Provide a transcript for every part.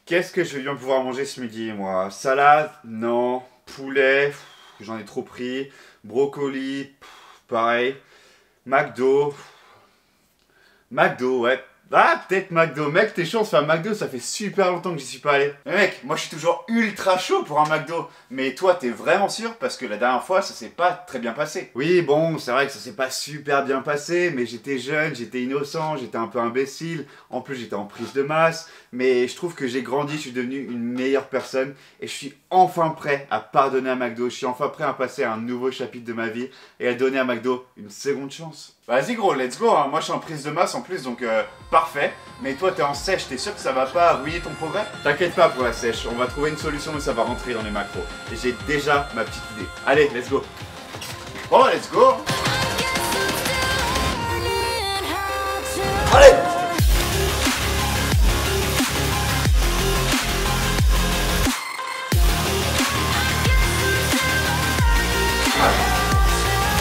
Qu'est-ce que je vais bien pouvoir manger ce midi, moi? Salade? Non. Poulet? J'en ai trop pris. Brocoli? Pareil. McDo? McDo, ouais. Ah, peut-être McDo. Mec, t'es chaud, on se fait un McDo, ça fait super longtemps que j'y suis pas allé. Mais mec, moi je suis toujours ultra chaud pour un McDo. Mais toi, t'es vraiment sûr? Parce que la dernière fois, ça s'est pas très bien passé. Oui, bon, c'est vrai que ça s'est pas super bien passé, mais j'étais jeune, j'étais innocent, j'étais un peu imbécile. En plus, j'étais en prise de masse. Mais je trouve que j'ai grandi, je suis devenu une meilleure personne. Et je suis enfin prêt à pardonner à McDo. Je suis enfin prêt à passer à un nouveau chapitre de ma vie et à donner à McDo une seconde chance. Vas-y gros, let's go, hein. Moi je suis en prise de masse en plus, donc parfait. Mais toi t'es en sèche, t'es sûr que ça va pas ruiner ton progrès? T'inquiète pas pour la sèche, on va trouver une solution et ça va rentrer dans les macros. Et j'ai déjà ma petite idée. Allez, let's go. Oh, let's go. Allez.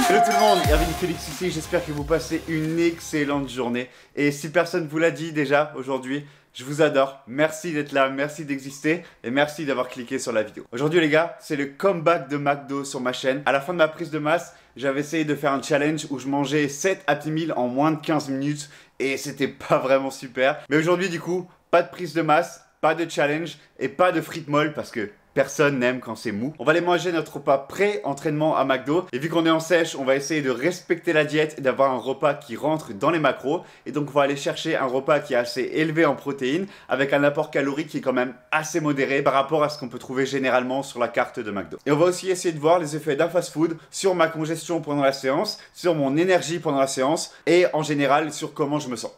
Hello tout le monde, Erwin Félix ici, j'espère que vous passez une excellente journée. Et si personne vous l'a dit déjà aujourd'hui, je vous adore, merci d'être là, merci d'exister et merci d'avoir cliqué sur la vidéo. Aujourd'hui les gars, c'est le comeback de McDo sur ma chaîne. À la fin de ma prise de masse, j'avais essayé de faire un challenge où je mangeais 7 Happy Meal en moins de 15 minutes et c'était pas vraiment super. Mais aujourd'hui du coup, pas de prise de masse, pas de challenge et pas de frites molles parce que personne n'aime quand c'est mou. On va aller manger notre repas pré-entraînement à McDo. Et vu qu'on est en sèche, on va essayer de respecter la diète et d'avoir un repas qui rentre dans les macros. Et donc on va aller chercher un repas qui est assez élevé en protéines, avec un apport calorique qui est quand même assez modéré par rapport à ce qu'on peut trouver généralement sur la carte de McDo. Et on va aussi essayer de voir les effets d'un fast-food sur ma congestion pendant la séance, sur mon énergie pendant la séance et en général sur comment je me sens.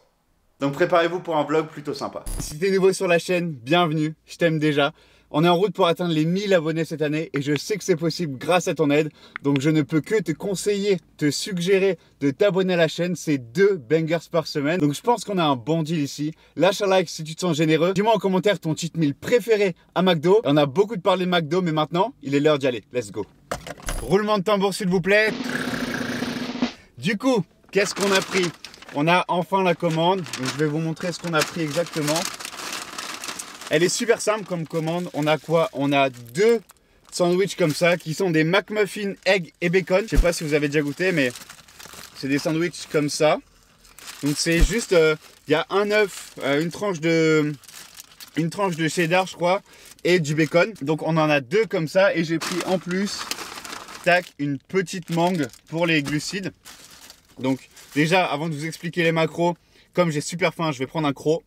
Donc préparez-vous pour un vlog plutôt sympa. Si t'es nouveau sur la chaîne, bienvenue, je t'aime déjà. On est en route pour atteindre les 1000 abonnés cette année et je sais que c'est possible grâce à ton aide. Donc je ne peux que te conseiller, te suggérer de t'abonner à la chaîne. C'est 2 bangers par semaine. Donc je pense qu'on a un bon deal ici. Lâche un like si tu te sens généreux. Dis-moi en commentaire ton cheat meal préféré à McDo. On a beaucoup de parlé de McDo, mais maintenant, il est l'heure d'y aller. Let's go. Roulement de tambour s'il vous plaît. Du coup, qu'est-ce qu'on a pris? On a enfin la commande. Donc je vais vous montrer ce qu'on a pris exactement. Elle est super simple comme commande. On a quoi? On a 2 sandwichs comme ça qui sont des McMuffin, egg et bacon. Je sais pas si vous avez déjà goûté, mais c'est des sandwichs comme ça. Donc c'est juste, il y a un œuf, une tranche de cheddar je crois, et du bacon. Donc on en a 2 comme ça et j'ai pris en plus, tac, une petite mangue pour les glucides. Donc déjà, avant de vous expliquer les macros, comme j'ai super faim, je vais prendre un croc.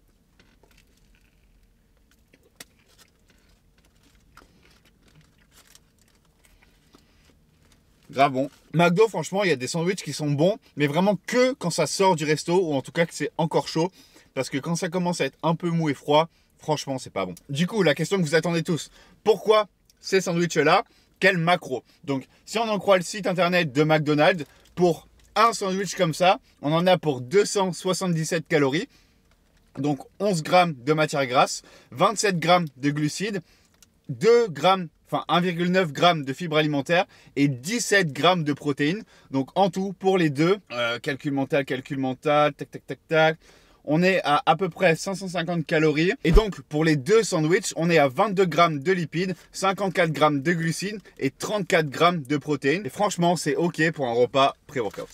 Grave bon. McDo, franchement, il y a des sandwichs qui sont bons, mais vraiment que quand ça sort du resto, ou en tout cas que c'est encore chaud. Parce que quand ça commence à être un peu mou et froid, franchement, c'est pas bon. Du coup, la question que vous attendez tous, pourquoi ces sandwichs-là? Quel macro? Donc, si on en croit le site internet de McDonald's, pour un sandwich comme ça, on en a pour 277 calories. Donc 11 grammes de matière grasse, 27 grammes de glucides, 2 grammes, enfin 1,9 g de fibres alimentaires et 17 grammes de protéines. Donc en tout, pour les deux, calcul mental, tac, tac, tac, tac, on est à peu près 550 calories. Et donc pour les 2 sandwichs, on est à 22 grammes de lipides, 54 grammes de glucides et 34 grammes de protéines. Et franchement, c'est ok pour un repas pré-workout.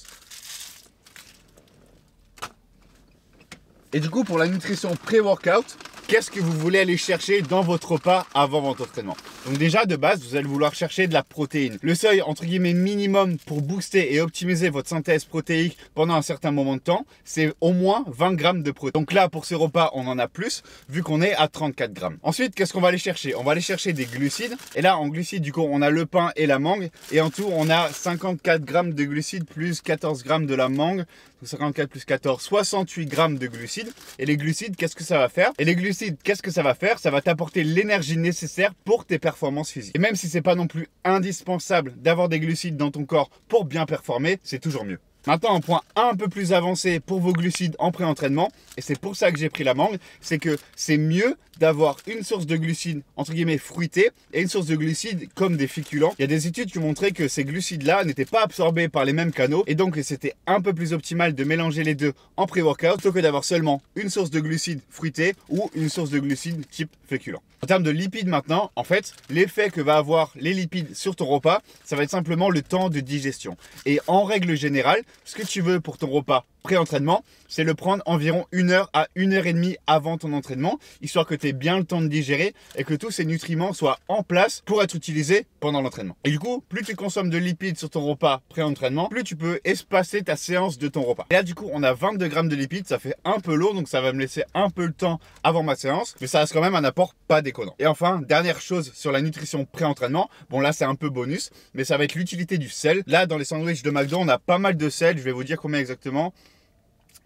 Et du coup, pour la nutrition pré-workout, qu'est-ce que vous voulez aller chercher dans votre repas avant votre entraînement? Donc déjà, de base, vous allez vouloir chercher de la protéine. Le seuil, entre guillemets, minimum pour booster et optimiser votre synthèse protéique pendant un certain moment de temps, c'est au moins 20 grammes de protéines. Donc là, pour ce repas, on en a plus, vu qu'on est à 34 grammes. Ensuite, qu'est-ce qu'on va aller chercher? On va aller chercher des glucides. Et là, en glucides, du coup, on a le pain et la mangue. Et en tout, on a 54 grammes de glucides plus 14 grammes de la mangue. 54 plus 14, 68 grammes de glucides. Et les glucides, qu'est-ce que ça va faire? Et les glucides, qu'est-ce que ça va faire? Ça va t'apporter l'énergie nécessaire pour tes performances physiques. Et même si c'est pas non plus indispensable d'avoir des glucides dans ton corps pour bien performer, c'est toujours mieux. Maintenant, un point un peu plus avancé pour vos glucides en pré-entraînement, et c'est pour ça que j'ai pris la mangue, c'est que c'est mieux d'avoir une source de glucides entre guillemets fruitée et une source de glucides comme des féculents. Il y a des études qui ont montré que ces glucides-là n'étaient pas absorbés par les mêmes canaux et donc c'était un peu plus optimal de mélanger les deux en pré-workout plutôt que d'avoir seulement une source de glucides fruités ou une source de glucides type féculent. En termes de lipides maintenant, en fait, l'effet que va avoir les lipides sur ton repas, ça va être simplement le temps de digestion. Et en règle générale, ce que tu veux pour ton repas pré-entraînement, c'est le prendre environ 1 heure à 1 heure et demie avant ton entraînement, histoire que tu aies bien le temps de digérer et que tous ces nutriments soient en place pour être utilisés pendant l'entraînement. Et du coup, plus tu consommes de lipides sur ton repas pré-entraînement, plus tu peux espacer ta séance de ton repas. Et là, du coup, on a 22 grammes de lipides, ça fait un peu lourd, donc ça va me laisser un peu le temps avant ma séance, mais ça reste quand même un apport pas déconnant. Et enfin, dernière chose sur la nutrition pré-entraînement, bon là c'est un peu bonus, mais ça va être l'utilité du sel. Là, dans les sandwichs de McDo, on a pas mal de sel, je vais vous dire combien exactement.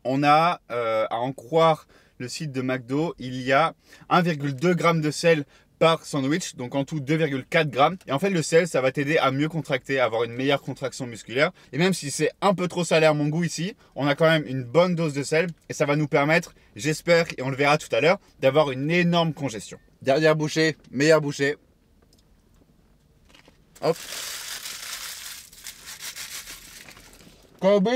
On a, à en croire le site de McDo, il y a 1,2 g de sel par sandwich, donc en tout 2,4 grammes. Et en fait, le sel, ça va t'aider à mieux contracter, à avoir une meilleure contraction musculaire. Et même si c'est un peu trop salé à mon goût ici, on a quand même une bonne dose de sel et ça va nous permettre, j'espère, et on le verra tout à l'heure, d'avoir une énorme congestion. Dernière bouchée, meilleure bouchée. Hop. Kobe.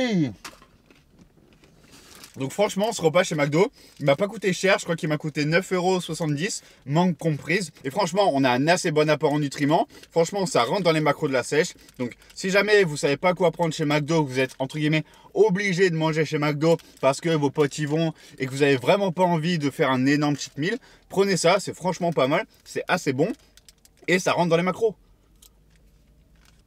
Donc franchement, ce repas chez McDo, il m'a pas coûté cher, je crois qu'il m'a coûté 9,70 €, mangue comprise. Et franchement, on a un assez bon apport en nutriments. Franchement, ça rentre dans les macros de la sèche. Donc si jamais vous savez pas quoi prendre chez McDo, vous êtes entre guillemets obligé de manger chez McDo parce que vos potes y vont et que vous avez vraiment pas envie de faire un énorme cheat meal, prenez ça, c'est franchement pas mal, c'est assez bon et ça rentre dans les macros.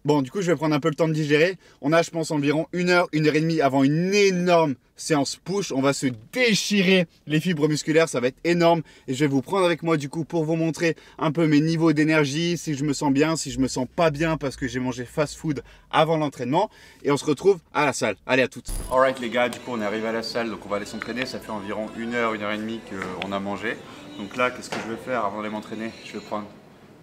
Bon, du coup, je vais prendre un peu le temps de digérer. On a, je pense, environ 1 heure, 1 heure et demie avant une énorme séance push. On va se déchirer les fibres musculaires, ça va être énorme. Et je vais vous prendre avec moi, du coup, pour vous montrer un peu mes niveaux d'énergie, si je me sens bien, si je me sens pas bien parce que j'ai mangé fast food avant l'entraînement. Et on se retrouve à la salle. Allez, à toutes. Alright les gars, du coup, on est arrivé à la salle, donc on va aller s'entraîner. Ça fait environ 1 heure, 1 heure et demie qu'on a mangé. Donc là, qu'est-ce que je vais faire avant d'aller m'entraîner? Je vais prendre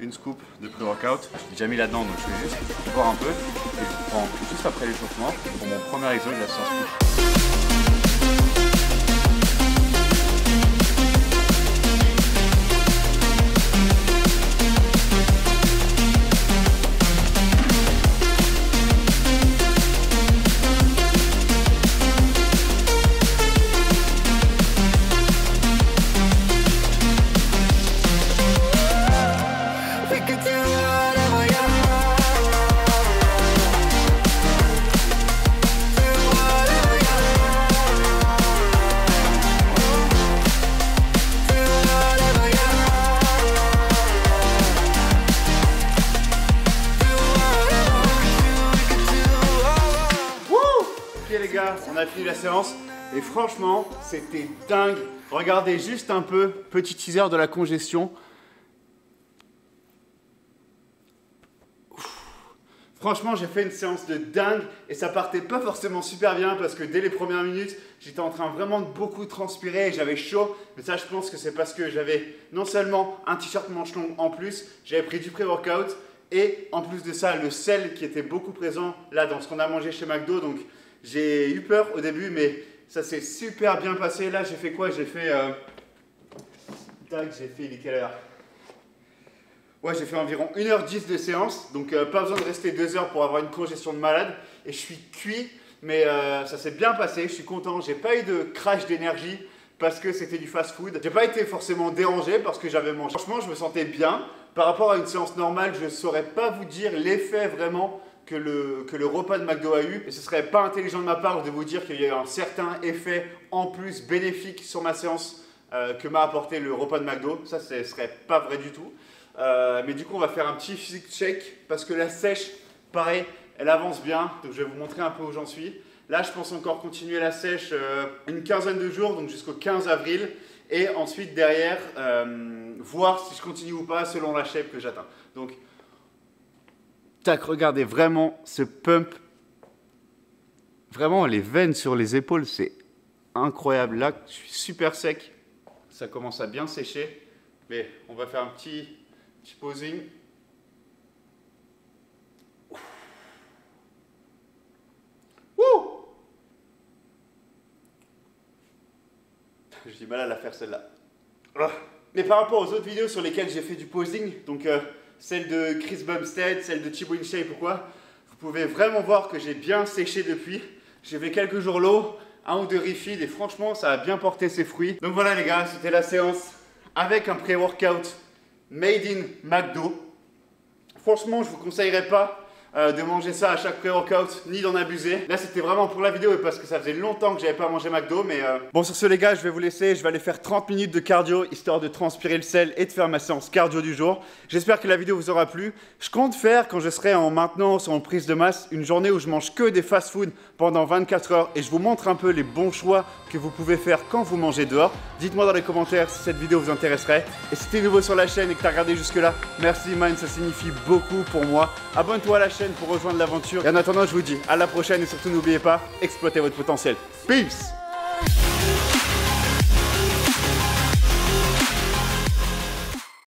une scoop de pré-workout, j'ai déjà mis là-dedans donc je vais juste boire un peu et je prends juste après l'échauffement pour mon premier exo de la séance push. Les gars, on a fini la séance et franchement c'était dingue. Regardez juste un peu, petit teaser de la congestion. Franchement, j'ai fait une séance de dingue et ça partait pas forcément super bien parce que dès les premières minutes, j'étais en train vraiment de beaucoup transpirer et j'avais chaud. Mais ça, je pense que c'est parce que j'avais non seulement un t-shirt manche longue en plus, j'avais pris du pré-workout et en plus de ça, le sel qui était beaucoup présent là dans ce qu'on a mangé chez McDo. Donc, j'ai eu peur au début, mais ça s'est super bien passé. Là, j'ai fait quoi? J'ai fait... il est quelle heure? Ouais, j'ai fait environ 1h10 de séance. Donc, pas besoin de rester 2 heures pour avoir une congestion de malade. Et je suis cuit, mais ça s'est bien passé. Je suis content. J'ai pas eu de crash d'énergie parce que c'était du fast-food. J'ai pas été forcément dérangé parce que j'avais mangé. Franchement, je me sentais bien. Par rapport à une séance normale, je ne saurais pas vous dire l'effet vraiment que le repas de McDo a eu. Et ce serait pas intelligent de ma part de vous dire qu'il y a eu un certain effet en plus bénéfique sur ma séance que m'a apporté le repas de McDo. Ça, ce serait pas vrai du tout. Mais du coup, on va faire un petit physique check parce que la sèche, pareil, elle avance bien. Donc, je vais vous montrer un peu où j'en suis. Là, je pense encore continuer la sèche une quinzaine de jours, donc jusqu'au 15 avril. Et ensuite, derrière, voir si je continue ou pas selon la shape que j'atteins. Donc, tac, regardez vraiment ce pump. Vraiment, les veines sur les épaules, c'est incroyable. Là, je suis super sec. Ça commence à bien sécher. Mais on va faire un petit posing. Wouh! J'ai du mal à la faire celle-là. Mais par rapport aux autres vidéos sur lesquelles j'ai fait du posing, donc celle de Chris Bumstead, celle de Thibaut InShape ou quoi, vous pouvez vraiment voir que j'ai bien séché depuis. J'ai fait quelques jours low, 1 ou 2 refills et franchement ça a bien porté ses fruits. Donc voilà les gars, c'était la séance avec un pré-workout made in McDo. Franchement je vous conseillerais pas de manger ça à chaque pré-workout, ni d'en abuser. Là c'était vraiment pour la vidéo et parce que ça faisait longtemps que j'avais pas mangé McDo, mais Bon sur ce les gars, je vais vous laisser, je vais aller faire 30 minutes de cardio, histoire de transpirer le sel et de faire ma séance cardio du jour. J'espère que la vidéo vous aura plu. Je compte faire, quand je serai en maintenance ou en prise de masse, une journée où je mange que des fast-food pendant 24 heures et je vous montre un peu les bons choix que vous pouvez faire quand vous mangez dehors. Dites-moi dans les commentaires si cette vidéo vous intéresserait. Et si t'es nouveau sur la chaîne et que t'as regardé jusque là, merci man, ça signifie beaucoup pour moi. Abonne-toi à la chaîne pour rejoindre l'aventure. Et en attendant, je vous dis à la prochaine et surtout n'oubliez pas, exploitez votre potentiel. Peace!